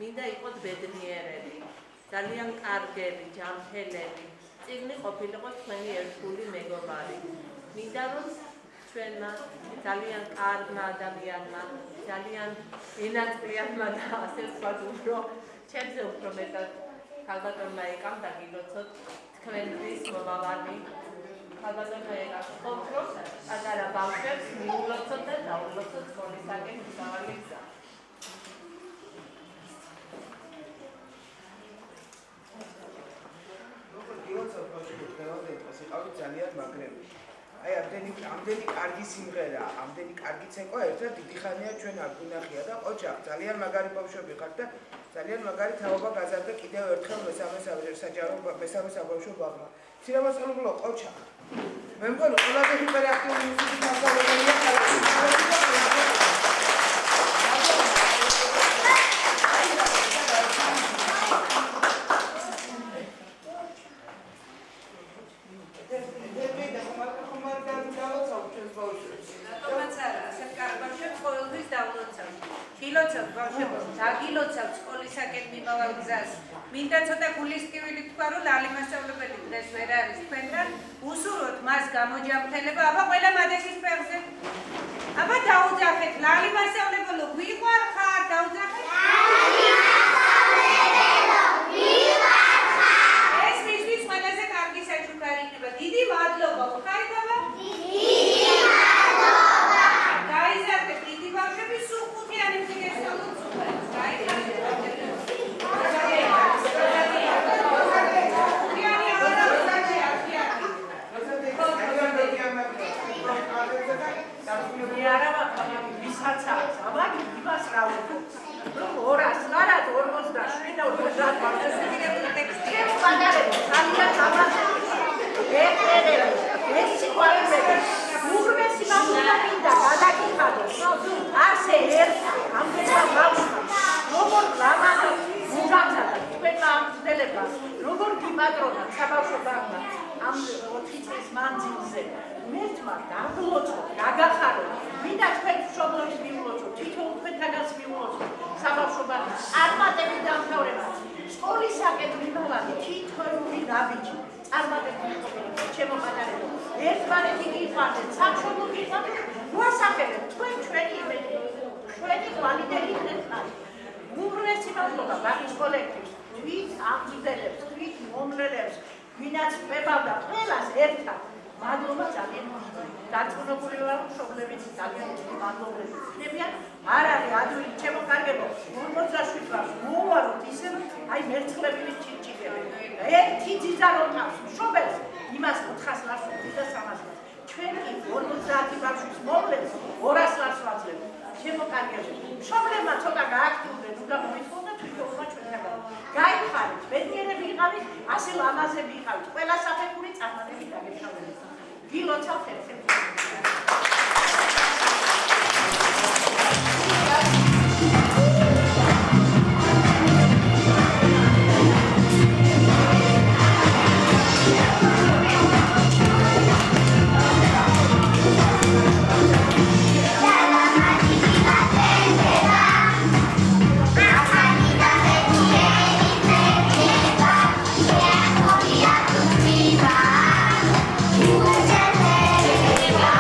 მინდა იყოს ბედნიერები, ძალიან კარგები, ჯანმრთელები, წიგნი ყოფილიყო თქვენი ერთგული მეგობარი. მინდა რომ ჩვენმა ძალიან კარგმა ადამიანმა, ძალიან ენაწყლიანმა და ასე ვთქვათ, უფრო ჩემზე უფრო მეტად ქალბატონმა ეკამ და გილოცოთ თქვენთვის მომავალი. ქალბატონმა ეკამ ყოფ რომ პატარა ბავშვებს მიულოცოთ და დაულოცოთ სკოლისაკენ მისავალი გზა. ძალიან მაგრები. აი ამდენი კარგი სიმღერა, ამდენი კარგი ცეკვა ერთად დიდი ხანია ჩვენ არ გუნახია და ოჩახ ძალიან მაგარი ბავშვები ხართ და ძალიან მაგარი თაობა გაზარდა კიდევ ერთხელ მესამე საბავშვო ბაღმა. მცირემასწავლებლო ყოჩა. მე მგონი ყველაზე ჰიპერაქტიული მუსიკის მასწავლებელია მინდა ცოტა გულისკივილი თქვა რომ ლალი მასწავლებელი დღეს ვერ არის თქვენთან უსურვოთ მას გამოჯანმრთელება აბა ყველა მადეთის ფეხზე აბა დაუძახეთ ლალი მასწავლებელო ვიყვარხარ დაუძახეთ ლალი მასწავლებელო ვიყვარხარ ეს მისთვის ყველაზე კარგი საჩუქარი იქნება დიდი მადლობა ხარდაბა დიდი მადლობა გაიზარდეთ დიდი ბავშვები სულ ხუთიანი მცირესწავლო როგორ გიმაგრონა საბავშვო ბაღმა ამ 4 წლის მანძილზე მერთმა დაგლოცო, გაგახარო, მინდა თქვენ მშობლებს მიულოცო, თითოეულ თქვენთანაც მიულოცო საბავშვო ბაღი წარმატებით დამთავრება სკოლისაკენ მიმავალი თითოეული ნაბიჯი წარმატებით ჩემო პატარებო ერთმანეთი გიყვარდეთ სამშობლო გიყვარდეთ მოასახელეთ თქვენ ჩვენი იმედი ჩვენი ვალიდები ხერხად უმრავლესი მადლობა ბაღის კოლექტივს თვით აღზრდელებს, თვით მომღერლებს, ვინაც ვებავდა ყველას ერთად. მადლობა ძალიან მნიშვნელოვანია. დარწმუნებული ვარ, მშობლებიც ძალიან მადლობლები ხდებიან. არ არის ადვილი ჩემო კარგებო, 47 წელს მოვაროთ ისე, აი მერცხლებით ჩიჩიკები. ერთი ძიძა რომ თავს მშობელს, იმას 400 ლარს და 300 ლარს. ჩვენ კი 50 ბავშვის მომლებს 200 ლარს ვაძლევთ. ჩემო კარგებო, მშობლებმა ცოტა გააქტიურდნენ, უნდა მოითხოვოთ თვითონმა ჩვენთან. გაიხარეთ, ბედნიერები იყავით, ასე ლამაზები იყავით, ყველა საფეხური წარმატებით დაგეშალებით. გილოცავთ ერთ-ერთ. Viva!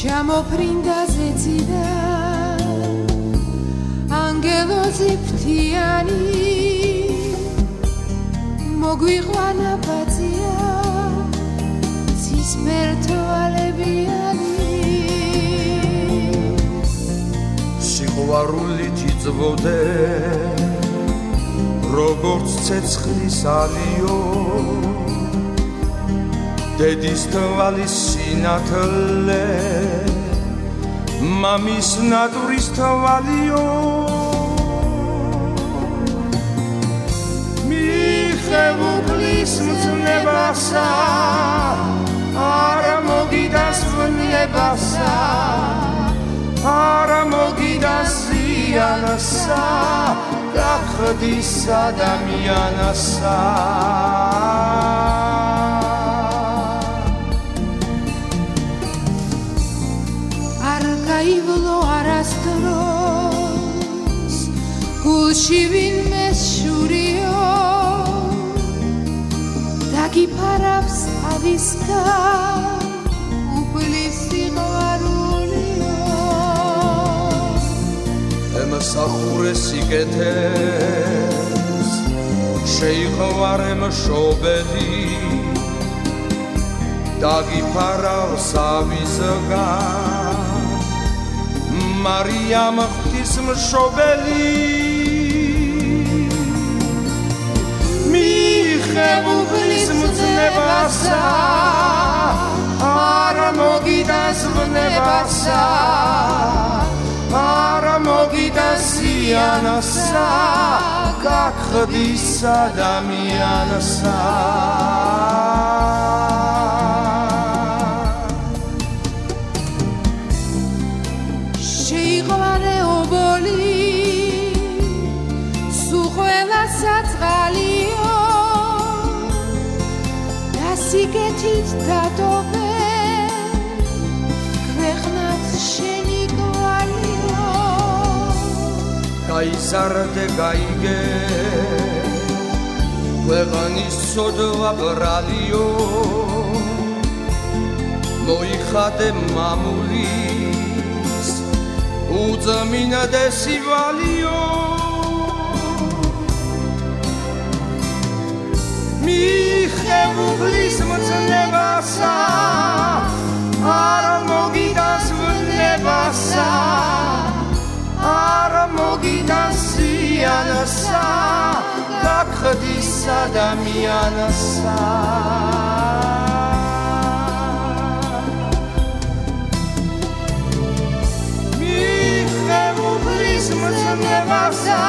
Čamoprinda zecida Angelozi ptiani Moguiqvana patsia Cismerto alebiani Siqvaruli tizvode Როგორც ცეცხლის ალიო დედის თვალის სინათლე მამის ნატურის თვალიო მიხეუგლის მძნებასა არა მოგიდას ვნებასა არა მოგიდას ზიანსა გახდის ადამიანსა არ გაივლო არასდროს გულში ვინმე შურიო დაგიფარავს ავისგან უფლის სიყვარულიო ემსახურე სიკეთეს შეიყვარე მშობელი დაგიფარავს ავისგან მარიამ ღვთის მშობელი მიხეუგლის მძნებასა არა მოგიდას ვნებასა არა მოგიდას ზიანსა გახდის ადამიანსა შეიყვარე ობოლი სულ ყველა საწყალიო და სიგეთით დადობე ქვეყნად შენი გვალიო გაიზარდე გაიგე ქვეყნის სოდვა ბრალიო მოიხადე მამულის უძმინდე სივალიო მიხეუგლის მძნებასა არა მოგიდას ვნებასა არა მოგიდას ზიანსა გახდის ადამიანსა მიხეუგლის მძნებასა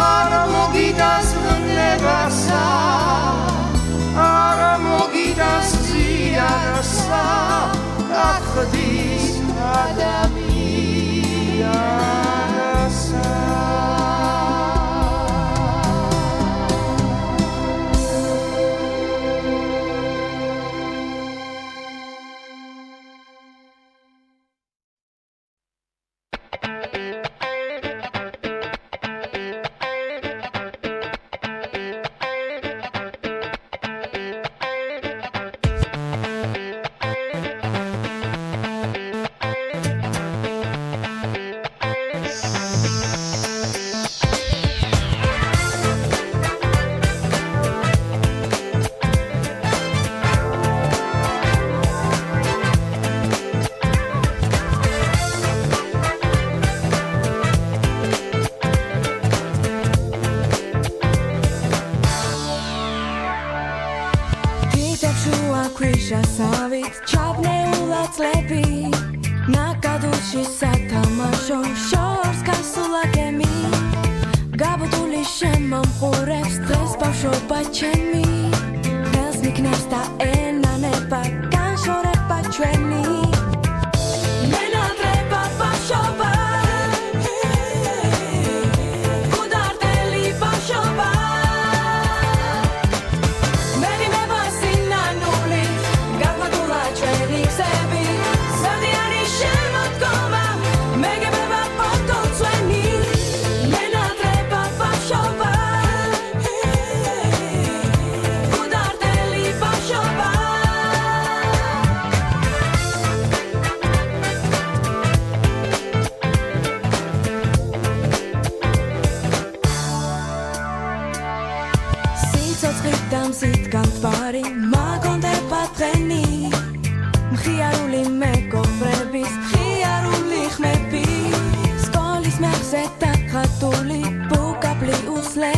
არა მოგიდას ვნებასა არა მოგიდას ზიანსა გახდის ადამიანსა Savit čapneula clepi Na kaduši satamašo Šors kasula kemi Gabutuli šemam Hurevs Tres bavšo bačemi Hels miknevs ta ena nepa Kanšo repa čveni Mena treba bašova Kudarteli bašova Shova ხიარული მეგობრების ხიარული ხმები სკოლის მეხზე დახატული ბუკაბლი უსლე